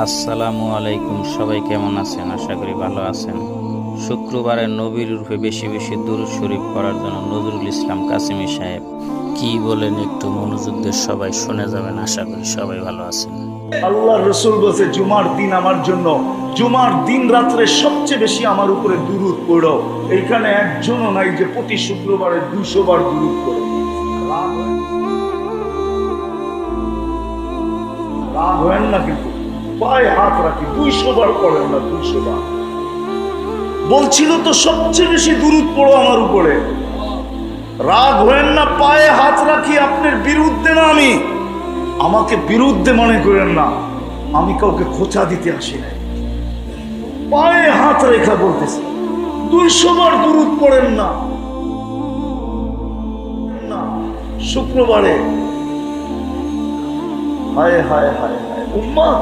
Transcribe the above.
আসসালামু আলাইকুম। সবাই কেমন আছেন? আশা করি ভালো আছেন। শুক্রবারে নবীর রূপে বেশি বেশি দুরূদ শরীফ পড়ার জন্য নজরুল ইসলাম কাসেমী সাহেব কি বলেন একটু মনোযোগ দিয়ে সবাই শুনে যাবেন। আশা করি সবাই ভালো আছেন। আল্লাহ রসুল বলছে, জুমার দিন আমার জন্য, জুমার দিন রাত্রে সবচেয়ে বেশি আমার উপরে দুরূদ পড়ো। এইখানে একজনও নাই যে প্রতি শুক্রবারে 200 বার দুরূদ পড়ে। রাগ হয় না, কিন্তু পায়ে হাত রাখি 200 বার পড়েন না, 200 বার বলছিল তো সবচেয়ে বেশি দুরূদ পড়ো আমার উপরে। রাগ হয় না, পায়ে হাত রাখি, আপনার বিরুদ্ধে না, আমি আমাকে বিরুদ্ধে মনে করেন না, আমি কাউকে খোঁচা দিতে আসি নাই। পায়ে হাত রেখা বলতেছি 200 বার দুরূদ পড়েন না শুক্রবারে। হায় হায় হায় হায় উম্মাহ।